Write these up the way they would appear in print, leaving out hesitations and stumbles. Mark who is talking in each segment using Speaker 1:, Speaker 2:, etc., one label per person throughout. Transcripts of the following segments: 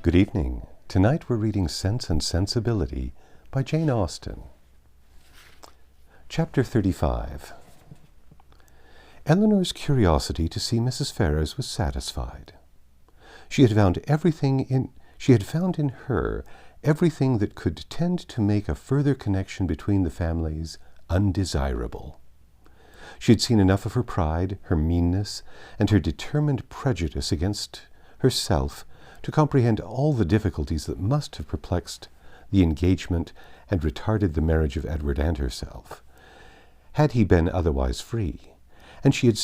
Speaker 1: Good evening. Tonight we're reading Sense and Sensibility by Jane Austen. Chapter 35. Elinor's curiosity to see Mrs. Ferrars was satisfied. She had found in her everything that could tend to make a further connection between the families undesirable. She had seen enough of her pride, her meanness, and her determined prejudice against herself to comprehend all the difficulties that must have perplexed the engagement and retarded the marriage of Edward and herself, had he been otherwise free, and she had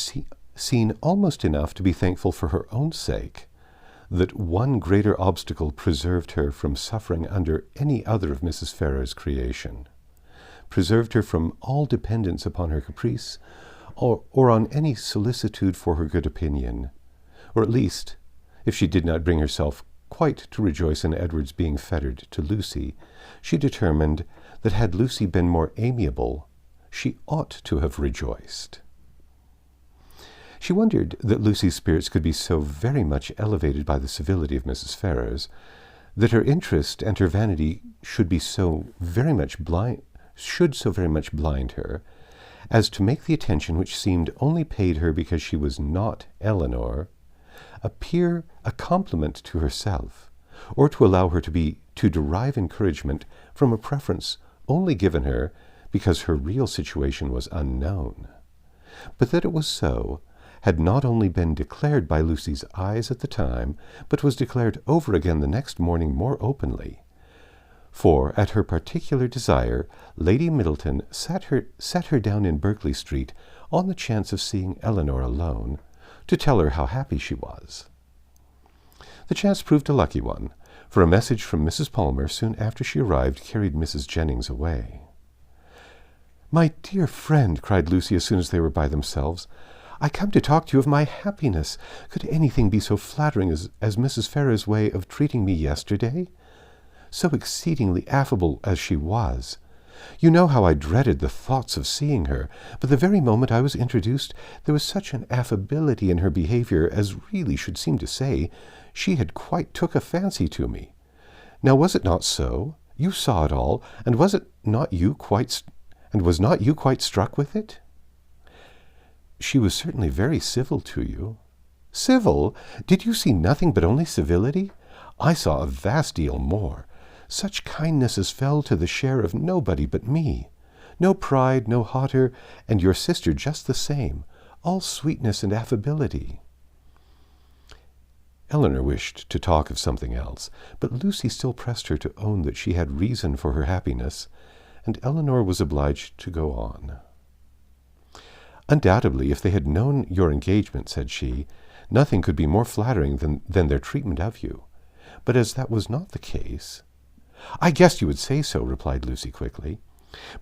Speaker 1: seen almost enough to be thankful for her own sake that one greater obstacle preserved her from suffering under any other of Mrs. Ferrars' creation, preserved her from all dependence upon her caprice or on any solicitude for her good opinion, or at least, if she did not bring herself quite to rejoice in Edward's being fettered to Lucy, she determined that had Lucy been more amiable, she ought to have rejoiced. She wondered that Lucy's spirits could be so very much elevated by the civility of Mrs. Ferrars, that her interest and her vanity should so very much blind her, as to make the attention which seemed only paid her because she was not Elinor appear a compliment to herself, or to allow her to derive encouragement from a preference only given her because her real situation was unknown. But that it was so had not only been declared by Lucy's eyes at the time, but was declared over again the next morning more openly. For, at her particular desire, Lady Middleton set her down in Berkeley Street on the chance of seeing Elinor alone, to tell her how happy she was. The chance proved a lucky one, for a message from Mrs. Palmer soon after she arrived carried Mrs. Jennings away. "My dear friend," cried Lucy as soon as they were by themselves, "I come to talk to you of my happiness. Could anything be so flattering as Mrs. Ferrars' way of treating me yesterday? So exceedingly affable as she was. You know how I dreaded the thoughts of seeing her, but the very moment I was introduced, there was such an affability in her behavior as really should seem to say she had quite took a fancy to me. Now was it not so? You saw it all, and was not you quite struck with it?" "She was certainly very civil to you." "Civil? Did you see nothing but only civility? I saw a vast deal more. Such kindness as fell to the share of nobody but me. No pride, no hauteur, and your sister just the same. All sweetness and affability." Elinor wished to talk of something else, but Lucy still pressed her to own that she had reason for her happiness, and Elinor was obliged to go on. "Undoubtedly, if they had known your engagement," said she, "nothing could be more flattering than their treatment of you. But as that was not the case—" "I guessed you would say so," replied Lucy quickly.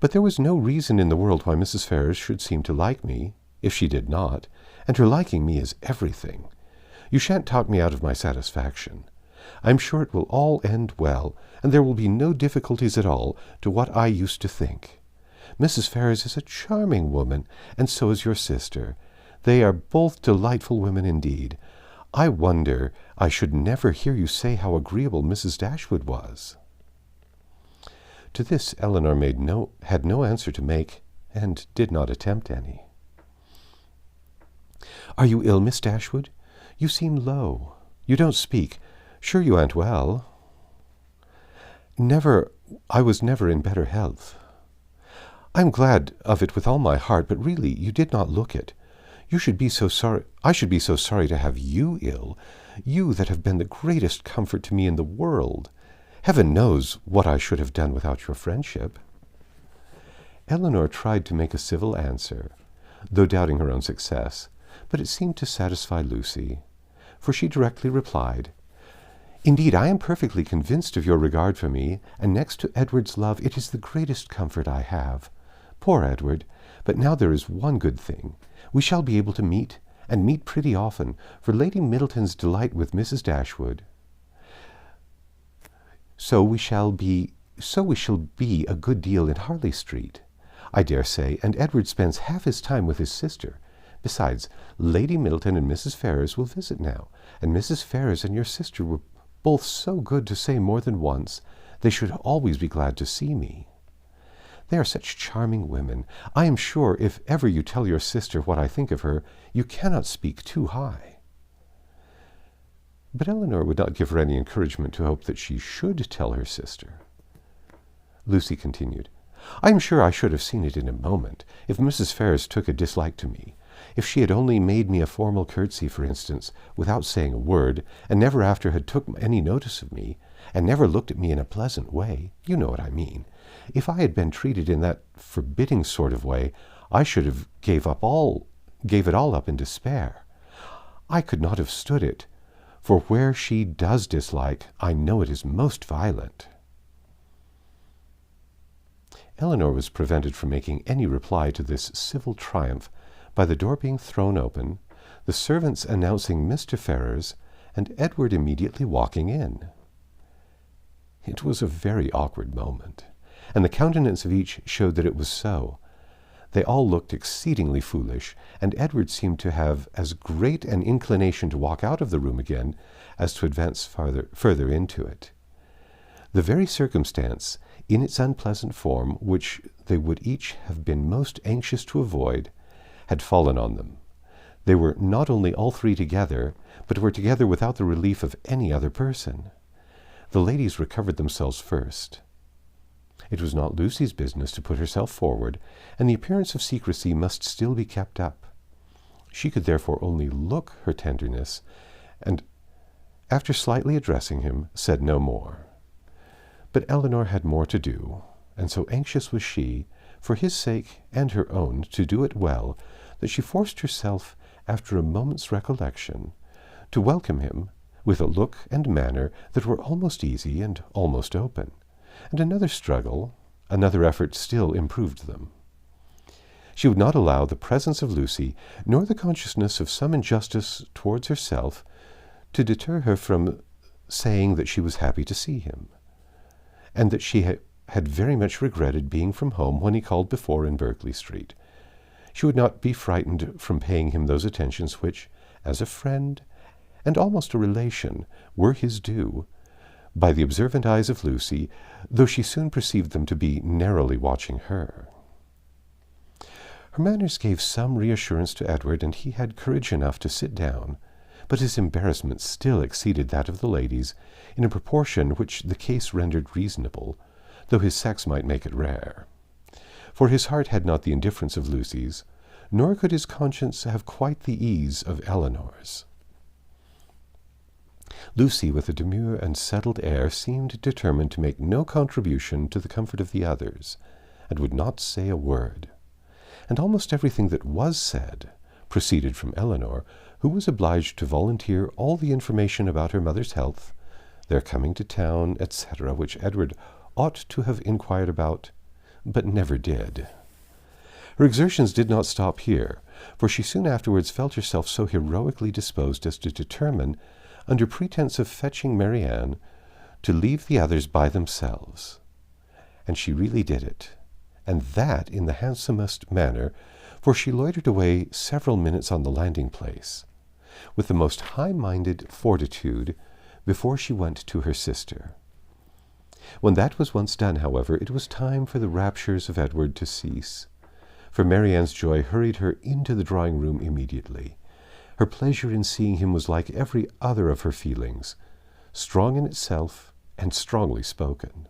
Speaker 1: "But there was no reason in the world why Mrs. Ferrars should seem to like me, if she did not, and her liking me is everything. You shan't talk me out of my satisfaction. I am sure it will all end well, and there will be no difficulties at all to what I used to think. Mrs. Ferrars is a charming woman, and so is your sister. They are both delightful women indeed. I wonder I should never hear you say how agreeable Mrs. Dashwood was." To this Elinor had no answer to make, and did not attempt any. "Are you ill, Miss Dashwood? You seem low. You don't speak. Sure you aren't well?" I was never in better health." "I am glad of it with all my heart, but really you did not look it. I should be so sorry to have you ill, you that have been the greatest comfort to me in the world. Heaven knows what I should have done without your friendship." Elinor tried to make a civil answer, though doubting her own success, but it seemed to satisfy Lucy, for she directly replied, "Indeed, I am perfectly convinced of your regard for me, and next to Edward's love, it is the greatest comfort I have. Poor Edward! But now there is one good thing. We shall be able to meet, and meet pretty often, for Lady Middleton's delight with Mrs. Dashwood. So we shall be a good deal in Harley Street, I dare say, and Edward spends half his time with his sister. Besides, Lady Middleton and Mrs. Ferrars will visit now, and Mrs. Ferrars and your sister will both so good to say more than once they should always be glad to see me. They are such charming women. I am sure if ever you tell your sister what I think of her, you cannot speak too high." But Elinor would not give her any encouragement to hope that she should tell her sister. Lucy continued, "I am sure I should have seen it in a moment, if Mrs. Ferrars took a dislike to me. If she had only made me a formal curtsy, for instance, without saying a word, and never after had took any notice of me, and never looked at me in a pleasant way, you know what I mean. If I had been treated in that forbidding sort of way, I should have gave it all up in despair. I could not have stood it, for where she does dislike, I know it is most violent." Elinor was prevented from making any reply to this civil triumph by the door being thrown open, the servants announcing Mr. Ferrars, and Edward immediately walking in. It was a very awkward moment, and the countenance of each showed that it was so. They all looked exceedingly foolish, and Edward seemed to have as great an inclination to walk out of the room again as to advance further into it. The very circumstance, in its unpleasant form, which they would each have been most anxious to avoid, had fallen on them. They were not only all three together, but were together without the relief of any other person. The ladies recovered themselves first. It was not Lucy's business to put herself forward, and the appearance of secrecy must still be kept up. She could therefore only look her tenderness, and, after slightly addressing him, said no more. But Elinor had more to do, and so anxious was she, for his sake and her own, to do it well, that she forced herself, after a moment's recollection, to welcome him with a look and manner that were almost easy and almost open, and another struggle, another effort still improved them. She would not allow the presence of Lucy, nor the consciousness of some injustice towards herself, to deter her from saying that she was happy to see him, and that she had very much regretted being from home when he called before in Berkeley Street. She would not be frightened from paying him those attentions which, as a friend, and almost a relation, were his due, by the observant eyes of Lucy, though she soon perceived them to be narrowly watching her. Her manners gave some reassurance to Edward, and he had courage enough to sit down, but his embarrassment still exceeded that of the ladies, in a proportion which the case rendered reasonable, though his sex might make it rare. For his heart had not the indifference of Lucy's, nor could his conscience have quite the ease of Elinor's. Lucy, with a demure and settled air, seemed determined to make no contribution to the comfort of the others, and would not say a word. And almost everything that was said proceeded from Elinor, who was obliged to volunteer all the information about her mother's health, their coming to town, etc., which Edward ought to have inquired about, but never did. Her exertions did not stop here, for she soon afterwards felt herself so heroically disposed as to determine, under pretence of fetching Marianne, to leave the others by themselves. And she really did it, and that in the handsomest manner, for she loitered away several minutes on the landing-place, with the most high-minded fortitude, before she went to her sister. When that was once done, however, it was time for the raptures of Edward to cease, for Marianne's joy hurried her into the drawing-room immediately. Her pleasure in seeing him was like every other of her feelings, strong in itself and strongly spoken.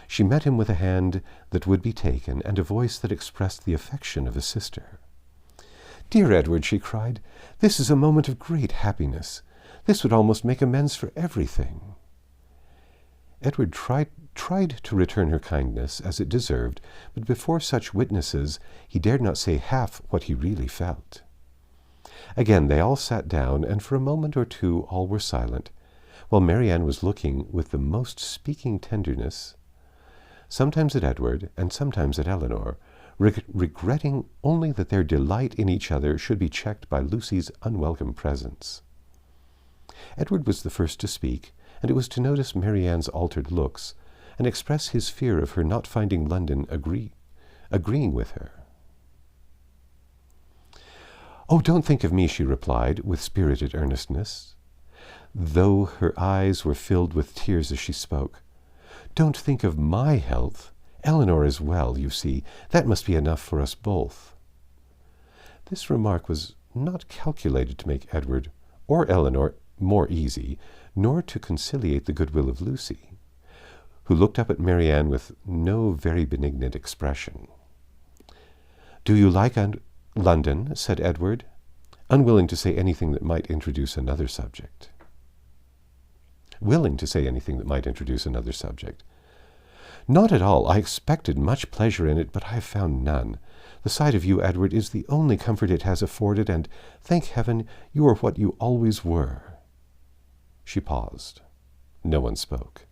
Speaker 1: She met him with a hand that would be taken, and a voice that expressed the affection of a sister. "Dear Edward," she cried, "this is a moment of great happiness. This would almost make amends for everything." Edward tried to return her kindness as it deserved, but before such witnesses he dared not say half what he really felt. Again they all sat down, and for a moment or two all were silent, while Marianne was looking with the most speaking tenderness, sometimes at Edward and sometimes at Elinor, regretting only that their delight in each other should be checked by Lucy's unwelcome presence. Edward was the first to speak, and it was to notice Marianne's altered looks, and express his fear of her not finding London agreeing with her. "Oh, don't think of me," she replied, with spirited earnestness. though her eyes were filled with tears as she spoke. "Don't think of my health. Eleanor is well, you see. That must be enough for us both." This remark was not calculated to make Edward or Eleanor more easy, nor to conciliate the goodwill of Lucy, who looked up at Marianne with no very benignant expression. "Do you like London?" said Edward, unwilling to say anything that might introduce another subject. Willing to say anything that might introduce another subject. "Not at all. I expected much pleasure in it, but I have found none. The sight of you, Edward, is the only comfort it has afforded, and, thank heaven, you are what you always were." She paused. No one spoke.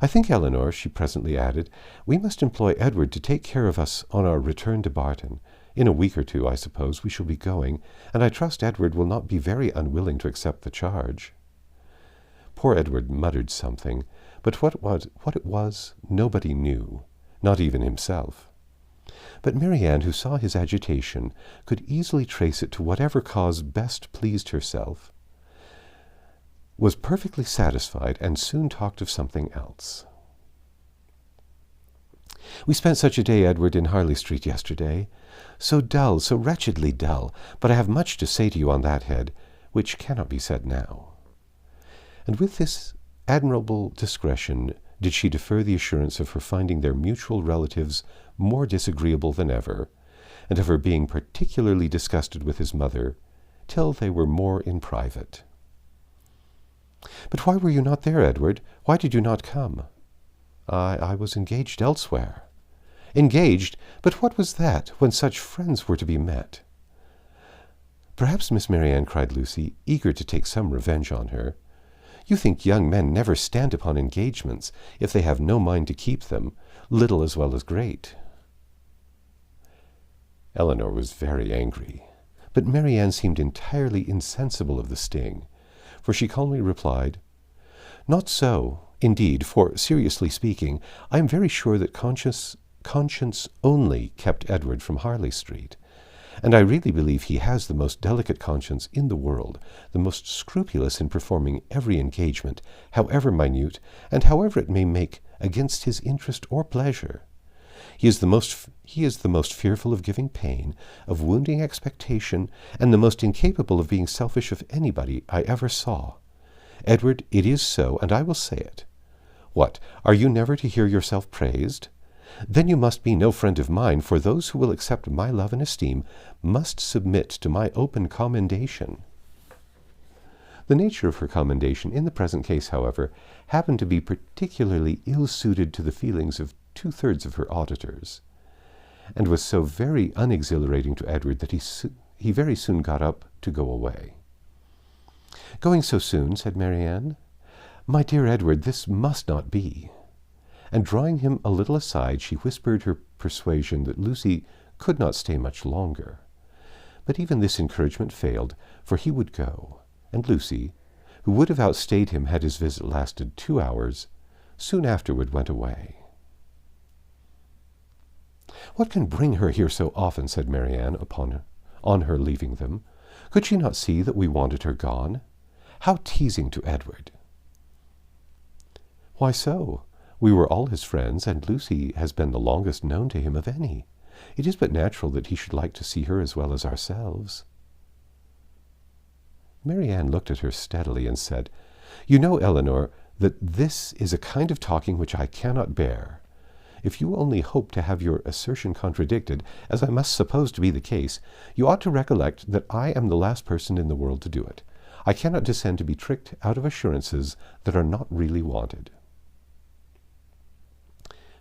Speaker 1: "I think, Eleanor," she presently added, "we must employ Edward to take care of us on our return to Barton. In a week or two, I suppose, we shall be going, and I trust Edward will not be very unwilling to accept the charge." Poor Edward muttered something, but what it was, nobody knew, not even himself. But Marianne, who saw his agitation, could easily trace it to whatever cause best pleased herself, was perfectly satisfied, and soon talked of something else. "We spent such a day, Edward, in Harley Street yesterday. So dull, so wretchedly dull, but I have much to say to you on that head, which cannot be said now." And with this admirable discretion did she defer the assurance of her finding their mutual relatives more disagreeable than ever, and of her being particularly disgusted with his mother, till they were more in private. "But why were you not there, Edward? Why did you not come?" I was engaged elsewhere." "Engaged? But what was that, when such friends were to be met?" "Perhaps, Miss Marianne," cried Lucy, eager to take some revenge on her, "you think young men never stand upon engagements, if they have no mind to keep them, little as well as great." Eleanor was very angry, but Marianne seemed entirely insensible of the sting, for she calmly replied, "Not so, indeed, for, seriously speaking, I am very sure that conscience only kept Edward from Harley Street, and I really believe he has the most delicate conscience in the world, the most scrupulous in performing every engagement, however minute, and however it may make against his interest or pleasure. He is the most fearful of giving pain, of wounding expectation, and the most incapable of being selfish of anybody I ever saw. Edward, it is so, and I will say it. What, are you never to hear yourself praised? Then you must be no friend of mine, for those who will accept my love and esteem must submit to my open commendation." The nature of her commendation in the present case, however, happened to be particularly ill-suited to the feelings of 2/3 of her auditors, and was so very unexhilarating to Edward that he very soon got up to go away. "Going so soon?" said Marianne. "My dear Edward, this must not be." And drawing him a little aside, she whispered her persuasion that Lucy could not stay much longer. But even this encouragement failed, for he would go, and Lucy, who would have outstayed him had his visit lasted 2 hours, soon afterward went away. "What can bring her here so often?" said Marianne on her leaving them. "Could she not see that we wanted her gone? How teasing to Edward!" "Why so? We were all his friends, and Lucy has been the longest known to him of any. It is but natural that he should like to see her as well as ourselves." Marianne looked at her steadily and said, "You know, Eleanor, that this is a kind of talking which I cannot bear. If you only hope to have your assertion contradicted, as I must suppose to be the case, you ought to recollect that I am the last person in the world to do it. I cannot descend to be tricked out of assurances that are not really wanted."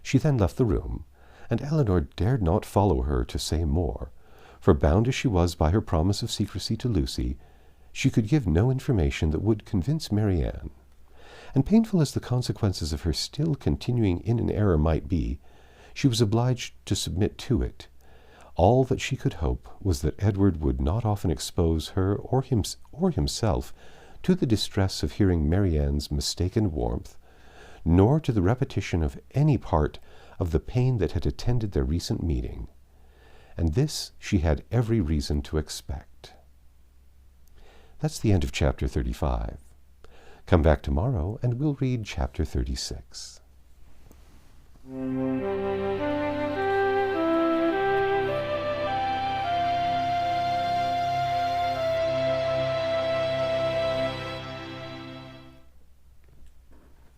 Speaker 1: She then left the room, and Eleanor dared not follow her to say more, for bound as she was by her promise of secrecy to Lucy, she could give no information that would convince Marianne. And painful as the consequences of her still continuing in an error might be, she was obliged to submit to it. All that she could hope was that Edward would not often expose her or himself to the distress of hearing Marianne's mistaken warmth, nor to the repetition of any part of the pain that had attended their recent meeting. And this she had every reason to expect. That's the end of chapter 35. Come back tomorrow and we'll read chapter 36.